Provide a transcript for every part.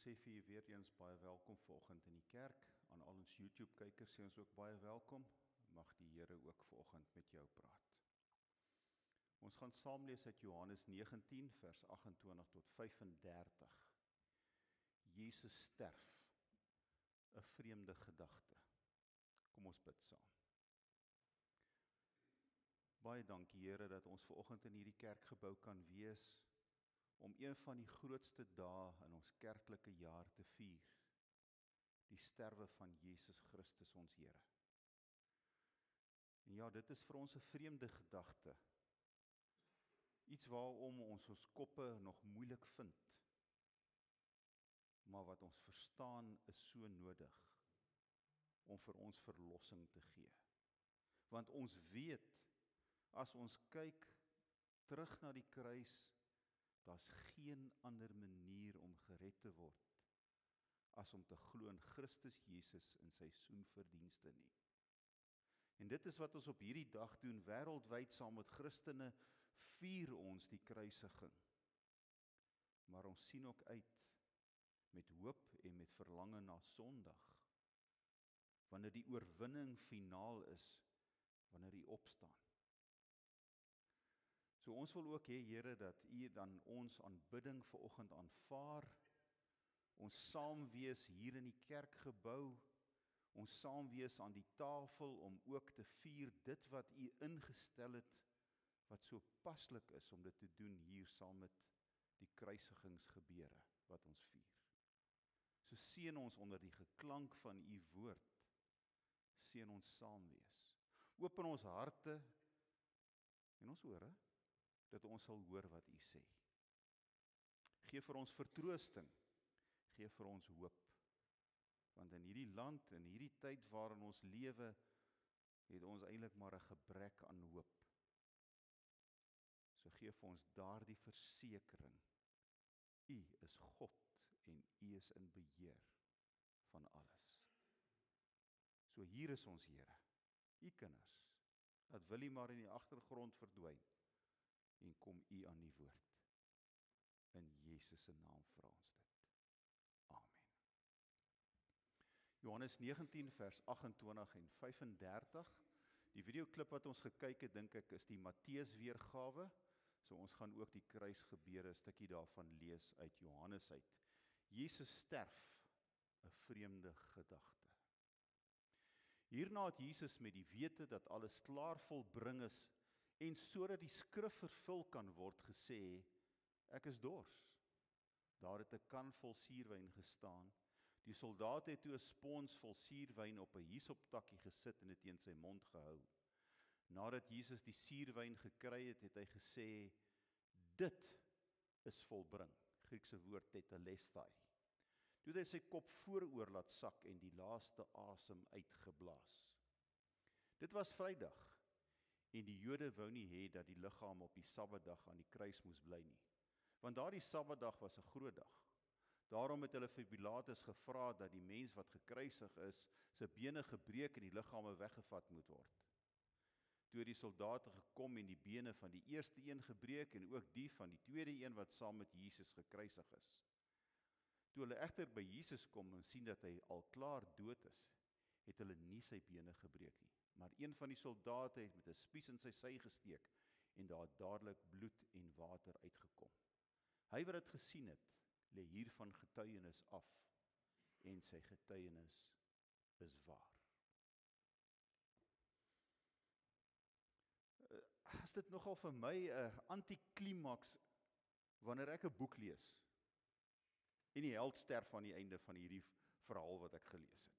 sê vir julle weer eens baie welkom vanoggend in die kerk. Aan al ons YouTube-kykers sê ons ook baie welkom. Mag die Here ook vanoggend met jou praat. Ons gaan saam lees uit Johannes 19 vers 28 tot 35. Jesus sterf, 'n vreemde gedagte. Kom ons bid saam. Baie dankie Here dat ons vanoggend in hierdie kerkgebou kan wees om een van die grootste dae in ons kerklike jaar te vier, die sterwe van Jesus Christus ons Here. En ja, dit is vir ons 'n vreemde gedagte, iets waarom ons koppe nog moeilik vind, maar wat ons verstaan is so nodig om vir ons verlossing te gee. Want ons weet, as ons kyk terug na die kruis, daar's geen ander manier om gered te word as om te glo in Christus Jesus in sy soenverdienste nie. En dit is wat ons op hierdie dag doen, wêreldwyd saam met Christene vier ons die kruisiging. Maar ons sien ook uit met hoop en met verlange na Sondag, wanneer die oorwinning finaal is, wanneer U opstaan. So ons wil ook hê, Here, dat U dan ons aanbidding vanoggend aanvaar, ons saam wees hier in die kerkgebou, ons saam wees aan die tafel om ook te vier dit wat U ingestel het, wat so paslik is om dit te doen hier saam met die kruisigingsgebeure wat ons vier. So seën ons onder die geklank van U woord, seën ons saam wees. Open ons harte en ons ore, dat ons sal hoor wat U sê. Gee vir ons vertroosting, gee vir ons hoop. Want in hierdie land, in hierdie tyd waarin ons lewe, het ons eintlik maar 'n gebrek aan hoop. So gee vir ons daardie versekering. U is God en U is in beheer van alles. So hier is ons Here, U kinders. Dat wil U maar in die agtergrond verdwyn. En kom U aan die woord. In Jesus se naam vra ons dit. Amen. Johannes 19 vers 28 en 35. Die videoklip wat ons gekyk het, dink ek is die Matteus weergawe. So ons gaan ook die kruisgebeure 'n stukkie daarvan lees uit Johannes uit. Jesus sterf, 'n vreemde gedagte. Hierna het Jesus met die wete dat alles klaar volbring is, en sodat die skrif vervul kan word gesê, ek is dors. Daar het 'n kan vol suurwyn gestaan. Die soldaat het toe 'n spons vol suurwyn op 'n hisoptakkie gesit en dit teen sy mond gehou. Nadat Jesus die suurwyn gekry het, het hy gesê, dit is volbring. Griekse woord tetelestai. Toe het hy sy kop vooroor laat sak en die laaste asem uitgeblaas. Dit was Vrydag. En die Jode wou nie hê dat die liggaam op die Sabbatdag aan die kruis moes bly nie. Want daardie Sabbatdag was 'n groot dag. Daarom het hulle vir Pilatus gevra dat die mens wat gekruisig is, sy bene gebreek en die liggame weggevat moet word. Toe het die soldate gekom en die bene van die eerste een gebreek en ook die van die tweede een wat saam met Jesus gekruisig is. Toe hulle egter by Jesus kom en sien dat hy al klaar dood is, het hulle nie sy bene gebreek nie. Maar een van die soldate het met 'n spies in sy sy gesteek en daar het dadelik bloed en water uitgekom. Hy wat dit gesien het, lê hiervan getuienis af en sy getuienis is waar. As dit nogal vir my 'n antiklimaks wanneer ek 'n boek lees en die held sterf aan die einde van hierdie verhaal wat ek gelees het.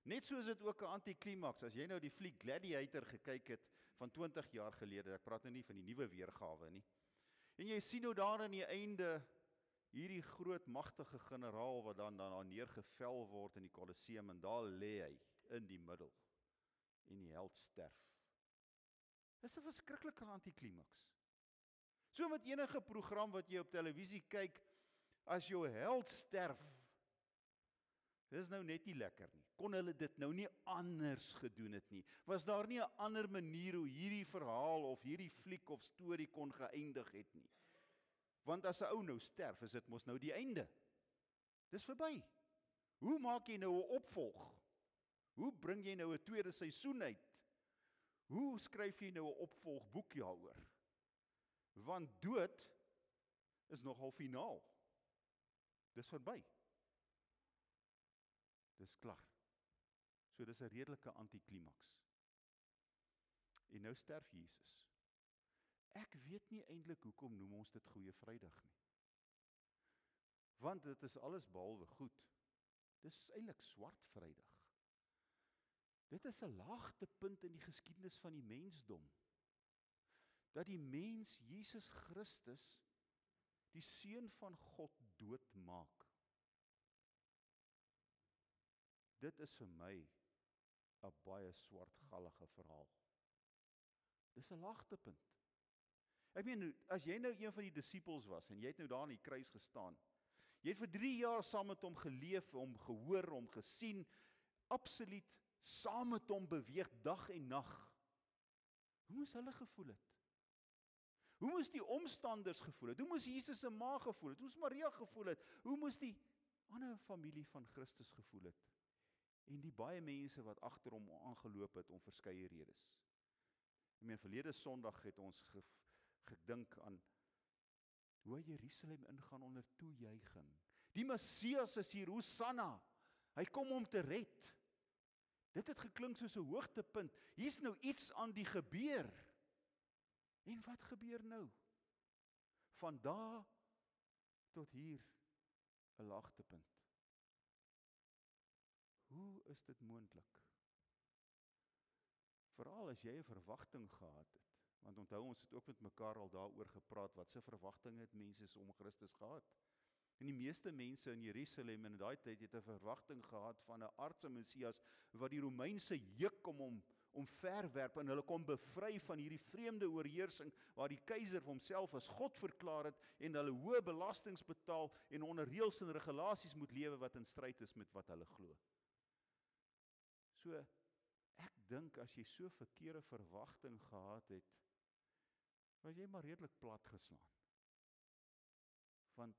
Net so is dit ook 'n antiklimaks, as jy nou die fliek Gladiator gekyk het van 20 jaar gelede, ek praat nou nie van die nuwe weergawe nie, en jy sien nou daar aan die einde, hierdie groot magtige generaal wat dan neergevel word in die Kolosseum, en daar lê hy in die middel, en die held sterf. Dis 'n verskriklike antiklimaks. So met enige program wat jy op televisie kyk, as jou held sterf, dis nou net nie lekker nie. Kon hulle dit nou nie anders gedoen het nie? Was daar nie 'n ander manier hoe hierdie verhaal of hierdie fliek of storie kon geëindig het nie? Want as 'n ou nou sterf, is dit mos nou die einde. Dis verby. Hoe maak jy nou 'n opvolg? Hoe bring jy nou 'n tweede seisoen uit? Hoe skryf jy nou 'n opvolgboek daaroor? Want dood is nogal finaal. Dis verby. Dis klaar. So dis 'n redelike antiklimaks. En nou sterf Jesus. Ek weet nie eintlik hoekom noem ons dit Goeie Vrydag nie. Want dit is alles behalwe goed. Dis eintlik Swart Vrydag. Dit is 'n laagtepunt in die geskiedenis van die mensdom. Dat die mens Jesus Christus, die Seun van God, doodmaak. Dit is vir my 'n baie swartgallige verhaal. Dis 'n laagtepunt. Ek meen, as jy nou een van die disippels was, en jy het nou daar aan die kruis gestaan, jy het vir 3 jaar saam met hom geleef, hom gehoor, hom gesien, absoluut saam met hom beweeg, dag en nag. Hoe moes hulle gevoel het? Hoe moes die omstanders gevoel het? Hoe moes Jesus se ma gevoel het? Hoe moes Maria gevoel het? Hoe moes die ander familie van Christus gevoel het? En die baie mense wat agter hom aangeloop het om verskeie redes. Ek meen, verlede Sondag het ons gedink aan hoe hy Jerusalem ingaan onder toejuiging. Die Messias is hier, Hosanna. Hy kom om te red. Dit het geklink soos 'n hoogtepunt. Hier's nou iets aan die gebeur. En wat gebeur nou? Van daar tot hier 'n laagtepunt. Hoe is dit moontlik? Veral as jy 'n verwagting gehad het. Want onthou, ons het ook met mekaar al daaroor gepraat, wat se verwagtinge het mense om Christus gehad. En die meeste mense in Jerusalem in daai tyd het 'n verwagting gehad van 'n aardse Messias wat die Romeinse juk om verwerp en hulle kon bevry van hierdie vreemde oorheersing waar die keiser homself as God verklaar het en hulle hoë belastings betaal en onder reëls en regulasies moet lewe wat in stryd is met wat hulle glo. So, ek dink as jy so verkeerde verwagting gehad het, was jy maar redelik plat geslaan. Want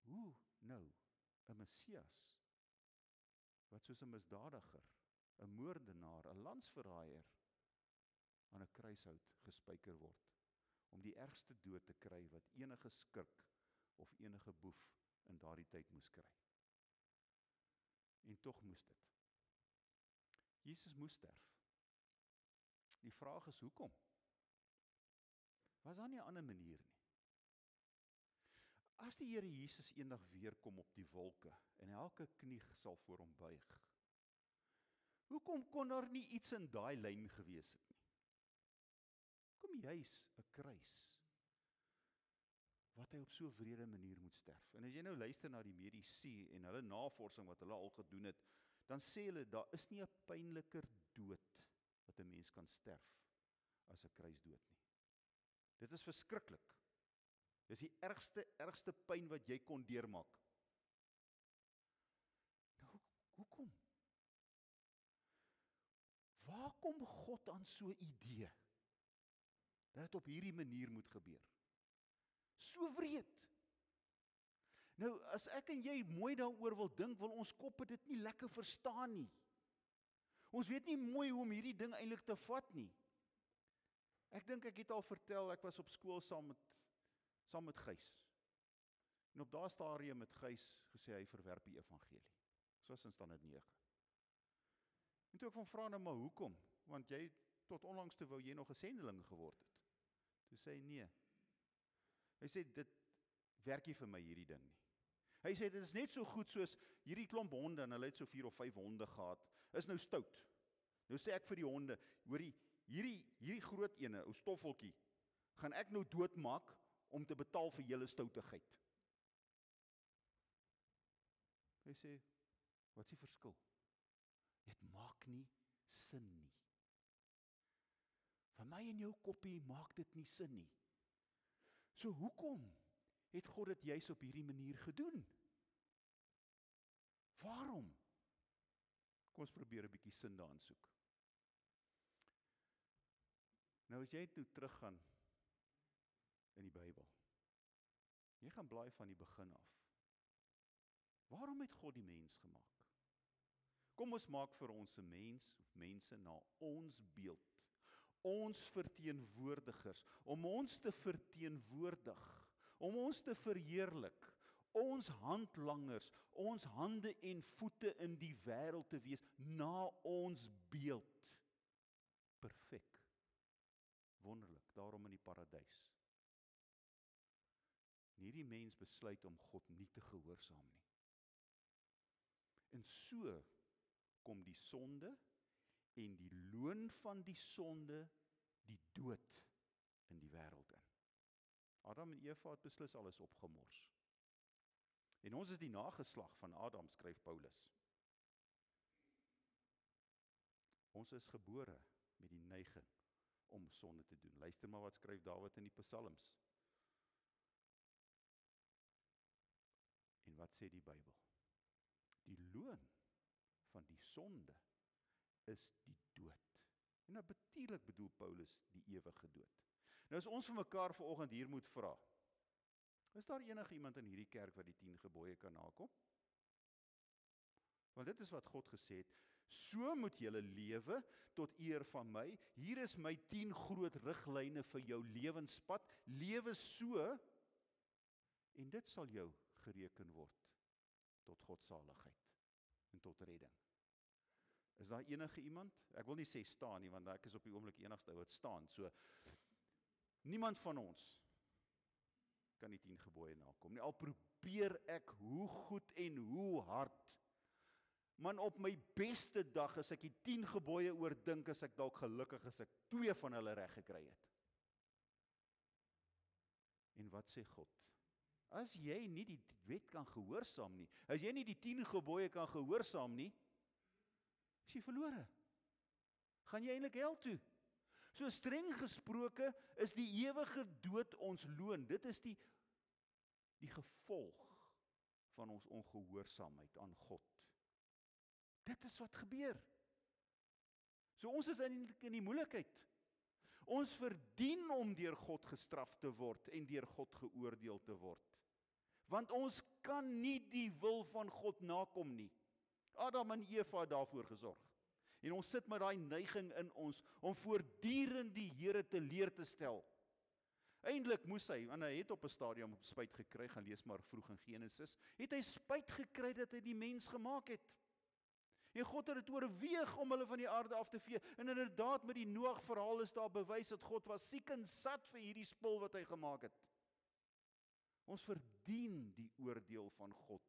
hoe nou 'n Messias wat soos 'n misdadiger, 'n moordenaar, 'n landsverraaier aan 'n kruishout gespyker word om die ergste dood te kry wat enige skurk of enige boef in daardie tyd moes kry. En tog moes dit. Jesus moes sterf. Die vraag is hoekom? Was daar nie 'n ander manier nie? As die Here Jesus eendag weer kom op die wolke en elke knie sal voor hom buig, hoekom kon daar nie iets in daai lyn gewees het nie? Hoekom juis 'n kruis wat hy op so 'n wrede manier moet sterf? En as jy nou luister na die mediese en hulle navorsing wat hulle al gedoen het, dan sê hulle, daar is nie 'n pynliker dood wat 'n mens kan sterf as 'n kruisdood nie. Dit is verskriklik. Dis die ergste pyn wat jy kon deurmaak. Nou, hoekom? Waar kom God aan so 'n idee dat dit op hierdie manier moet gebeur? So wreed. Nou, as ek en jy mooi daaroor wil dink, wil ons koppe dit nie lekker verstaan nie. Ons weet nie mooi hoe om hierdie ding eintlik te vat nie. Ek dink ek het al vertel, ek was op skool saam met Gys. En op daardie stadium het Gys gesê hy verwerp die evangelie. Soos in standaard 9. En toe ek van vra nou maar hoekom? Want jy tot onlangs toe wou jy nog 'n sendeling geword het. Toe sê hy nee. Hy sê dit werk nie vir my hierdie ding nie. Hy sê dit is net so goed soos hierdie klomp honde en hulle het so 4 of 5 honde gehad. Is nou stout. Nou sê ek vir die honde, hoorie, hierdie groot ene, ou stoffeltjie, gaan ek nou doodmaak om te betaal vir julle stoutigheid. Hy sê, wat is die verskil? Dit maak nie sin nie. Van my en jou koppie maak dit nie sin nie. So hoekom het God dit juis op hierdie manier gedoen? Waarom? Kom ons probeer 'n bietjie sin daarin soek. Nou as jy toe teruggaan in die Bybel, jy gaan blaai van die begin af. Waarom het God die mens gemaak? Kom ons maak vir ons 'n mens, of mense na ons beeld, ons verteenwoordigers, om ons te verteenwoordig, om ons te verheerlik, ons handlangers, ons hande en voete in die wêreld te wees, na ons beeld. Perfek. Wonderlik, daarom in die paradys. En hierdie mens besluit om God nie te gehoorsaam nie. En so kom die sonde en die loon van die sonde, die dood in die wêreld in. Adam en Eva het beslis alles opgemors. En ons is die nageslag van Adam, skryf Paulus. Ons is gebore met die neiging om sonde te doen. Luister maar wat skryf Dawid in die Psalms. En wat sê die Bybel? Die loon van die sonde is die dood. En nou natuurlik bedoel Paulus die ewige dood. Nou as ons vir mekaar vanoggend hier moet vra, is daar enige iemand in hierdie kerk wat die 10 gebooie kan nakom? Want dit is wat God gesê het, so moet julle lewe tot eer van my. Hier is my 10 groot riglyne vir jou lewenspad. Lewe so, en dit sal jou gereken word tot godsaligheid en tot redding. Is daar enige iemand? Ek wil nie sê staan nie, want ek is op die oomblik enigste ou wat staan. So, niemand van ons kan die 10 gebooie nakom nie. Al probeer ek hoe goed en hoe hard. Man, op my beste dag, as ek die 10 gebooie oordink, is ek dalk gelukkig as ek 2 van hulle reg gekry het. En wat sê God? As jy nie die wet kan gehoorsaam nie, as jy nie die 10 gebooie kan gehoorsaam nie, is jy verlore. Gaan jy eintlik hel toe. So streng gesproke is die ewige dood ons loon. Dit is die gevolg van ons ongehoorsaamheid aan God. Dit is wat gebeur. So ons is in die moeilikheid. Ons verdien om deur God gestraf te word en deur God geoordeel te word. Want ons kan nie die wil van God nakom nie. Adam en Eva het daarvoor gesorg. En ons sit met daai neiging in ons om voortdurend die Here te leer te stel. Eindelik moes hy, want hy het op 'n stadium spyt gekry, gaan lees maar vroeg in Genesis, het hy spyt gekry dat hy die mens gemaak het. En God het dit oorweeg om hulle van die aarde af te vee. En inderdaad met die Noag verhaal is daar bewys dat God was siek en sat vir hierdie spul wat hy gemaak het. Ons verdien die oordeel van God,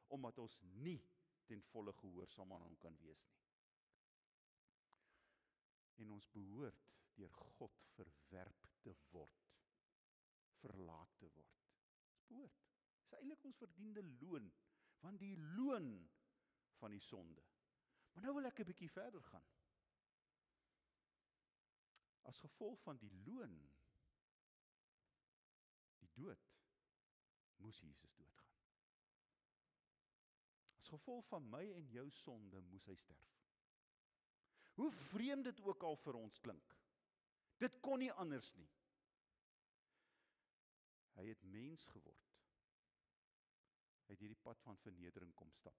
omdat ons nie ten volle gehoorsaam aan hom kan wees nie. En ons behoort deur God verwerp te word, verlaat te word. Ons behoort. Dis eintlik ons verdiende loon, want die loon van die sonde. Maar nou wil ek 'n bietjie verder gaan. As gevolg van die loon, die dood, moes Jesus doodgaan. As gevolg van my en jou sonde moes hy sterf. Hoe vreemd dit ook al vir ons klink. Dit kon nie anders nie. Hy het mens geword. Hy het hierdie pad van vernedering kom stap.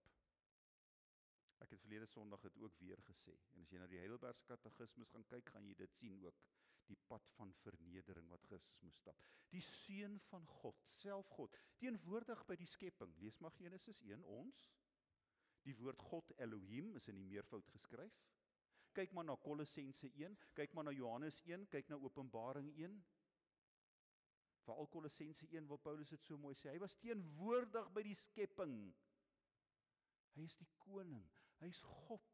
Ek het verlede Sondag dit ook weer gesê. En as jy na die Heidelbergse Katekismes gaan kyk, gaan jy dit sien ook. Die pad van vernedering wat Christus moes stap. Die Seun van God, self God, teenwoordig by die skepping. Lees maar Genesis 1, ons. Die woord God Elohim is in die meervoud geskryf. Kyk maar na Kolossense 1, kyk maar na Johannes 1, kyk na Openbaring 1. Veral Kolossense 1 wil Paulus dit so mooi sê. Hy was teenwoordig by die skepping. Hy is die koning, hy is God.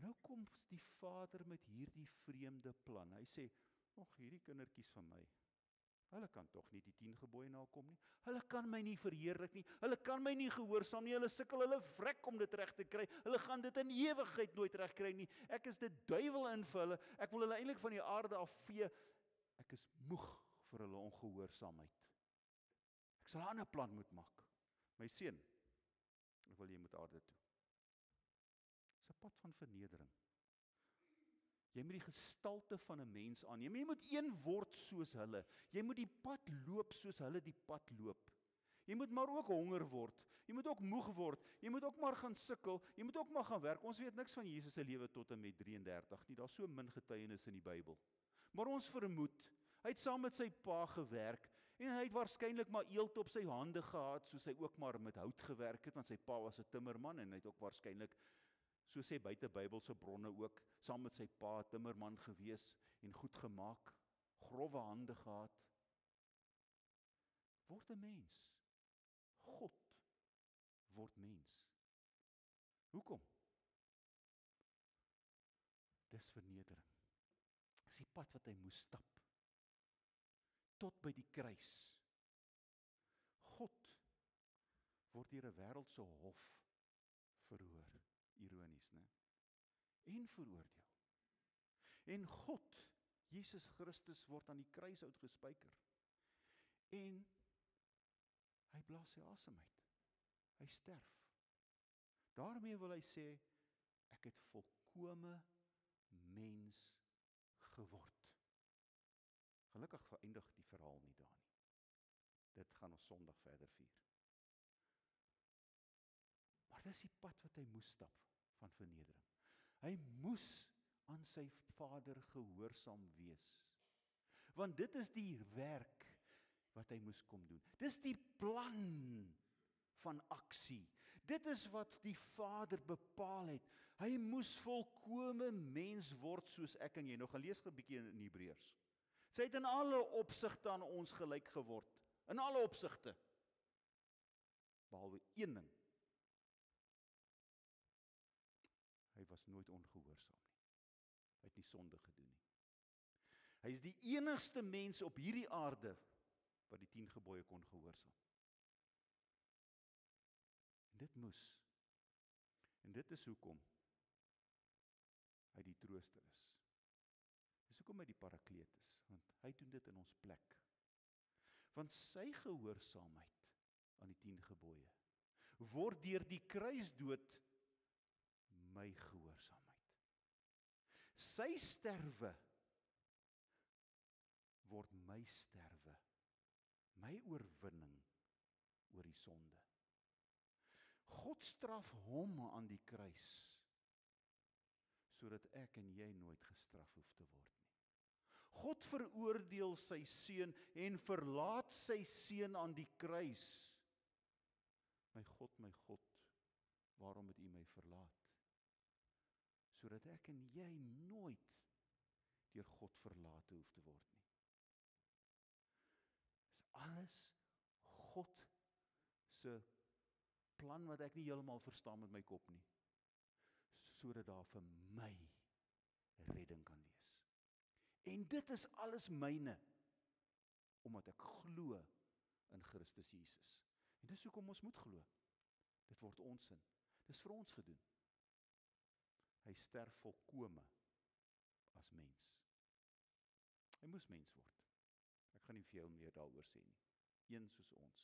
Nou kom die Vader met hierdie vreemde plan. Hy sê, hierdie kindertjies van my, hulle kan tog nie die 10 gebooie nakom nie. Hulle kan my nie verheerlik nie. Hulle kan my nie gehoorsaam nie. Hulle sukkel, hulle vrek om dit reg te kry. Hulle gaan dit in ewigheid nooit reg kry nie. Ek is dit duiwel in vir hulle. Ek wil hulle eintlik van die aarde afvee. Ek is moeg vir hulle ongehoorsaamheid. Ek sal 'n ander plan moet maak. My seun, ek wil jy moet aarde toe. Dis 'n pad van vernedering. Jy moet die gestalte van 'n mens aanneem. Jy moet een word soos hulle. Jy moet die pad loop soos hulle die pad loop. Jy moet maar ook honger word. Jy moet ook moeg word. Jy moet ook maar gaan sukkel. Jy moet ook maar gaan werk. Ons weet niks van Jesus se lewe tot en met 33 nie. Daar's so min getuienis in die Bybel. Maar ons vermoed, hy het saam met sy pa gewerk en hy het waarskynlik maar eelt op sy hande gehad, soos hy ook maar met hout gewerk het, want sy pa was 'n timmerman en hy het ook waarskynlik, so sê buite Bybelse bronne ook, saam met sy pa timmerman gewees en goed gemaak, growwe hande gehad. Word 'n mens. God word mens. Hoekom? Dis vernedering. Dis die pad wat hy moes stap. Tot by die kruis. God word deur 'n wêreldse hof verhoor. Ironies, né? En veroordeel. En God, Jesus Christus, word aan die kruis uitgespyker. En hy blaas sy asem uit. Hy sterf. Daarmee wil hy sê, ek het volkome mens geword. Gelukkig vereindig die verhaal nie daar nie. Dit gaan ons Sondag verder vier. Maar dis die pad wat hy moes stap van vernedering. Hy moes aan sy Vader gehoorsaam wees. Want dit is die werk wat hy moes kom doen. Dis die plan van aksie. Dit is wat die Vader bepaal het. Hy moes volkome mens word soos ek en jy. Nou gaan lees 'n bietjie in Hebreërs. Sy het in alle opsigte aan ons gelyk geword. In alle opsigte. Behalwe een ding. Hy was nooit ongehoorsaam nie. Hy het nie sonde gedoen nie. Hy is die enigste mens op hierdie aarde wat die 10 gebooie kon gehoorsaam. En dit moes. En dit is hoekom hy die trooster is. Dis hoekom hy die parakleet is, want hy doen dit in ons plek. Want sy gehoorsaamheid aan die 10 gebooie word deur die kruisdood my gehoorsaamheid. Sy sterwe word my sterwe, my oorwinning oor die sonde. God straf hom aan die kruis, sodat ek en jy nooit gestraf hoef te word nie. God veroordeel sy seun en verlaat sy seun aan die kruis. My God, waarom het U my verlaat? Sodat ek en jy nooit deur God verlate hoef te word nie. Dis alles God se plan wat ek nie heeltemal verstaan met my kop nie, sodat daar vir my redding kan wees. En dit is alles myne, omdat ek glo in Christus Jesus. En dis hoekom ons moet glo. Dit word ons sin. Dis vir ons gedoen. Hy sterf volkome as mens. Hy moes mens word. Ek gaan nie veel meer daaroor sê nie. Een soos ons,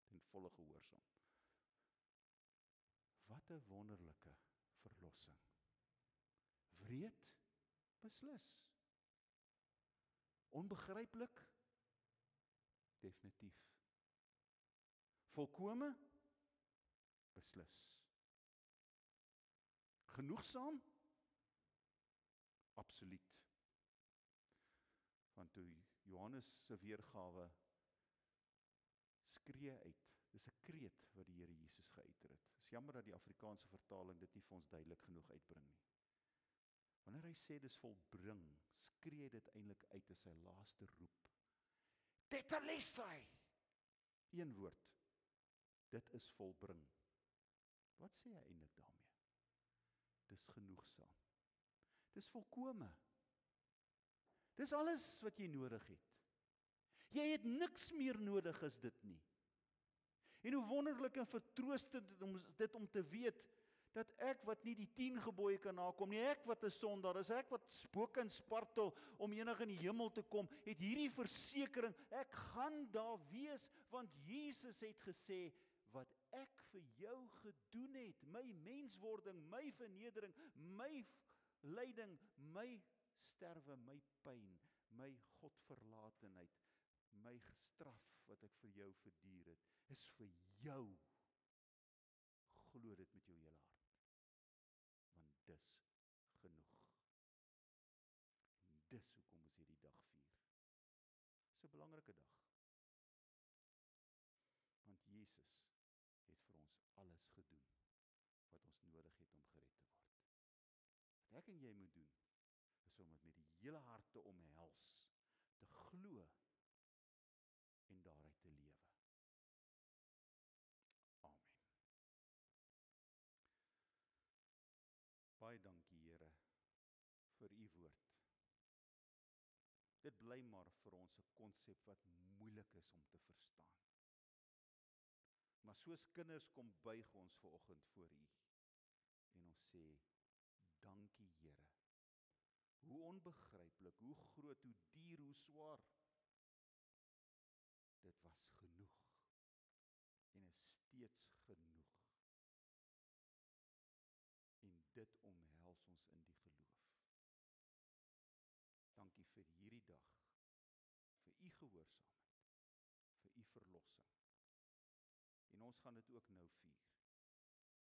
ten volle gehoorsaam. Wat 'n wonderlike verlossing. Wreed? Beslis. Onbegryplik? Definitief. Volkome? Beslis. Genoegsaam? Absoluut. Want toe Johannes se weergawe skree uit, dis 'n kreet wat die Here Jesus geuiter het. Dis jammer dat die Afrikaanse vertaling dit nie vir ons duidelik genoeg uitbring nie. Wanneer hy sê dis volbring, skree dit eintlik uit as sy laaste roep. Tetelestai! Een woord. Dit is volbring. Wat sê hy eintlik daarmee? Dis genoegsaam. Dis volkome. Dis alles wat jy nodig het. Jy het niks meer nodig as dit nie. En hoe wonderlik en vertroostend is dit om te weet, dat ek wat nie die 10 gebooie kan nakom nie, ek wat 'n sondaar is, ek wat spook en spartel om enig in die hemel te kom, het hierdie versekering, ek gaan daar wees, want Jesus het gesê, wat ek vir jou gedoen het, my menswording, my vernedering, my lyding, my sterwe, my pyn, my Godverlatenheid, my straf wat ek vir jou verduur het, is vir jou. Glo dit met jou hele hart. Want dis genoeg. En dis hoekom ons hierdie dag vier. Dis 'n belangrike dag. Want Jesus het vir ons alles gedoen wat ons nodig het om gered te word. Wat ek en jy moet doen, is om dit met die hele hart te omhels, te glo en daaruit te lewe. Amen. Baie dankie, Here, vir u woord. Dit bly maar vir ons 'n konsep wat moeilik is om te verstaan. Maar soos kinders kom buig ons vanoggend voor u en ons sê, dankie Here. Hoe onbegryplik, hoe groot, hoe duur, hoe swaar. Dit was genoeg en is steeds genoeg. En dit omhels ons in die geloof. Dankie vir hierdie dag, vir u gehoorsaamheid, vir u verlossing. En ons gaan dit ook nou vier,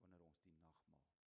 wanneer ons die nagmaal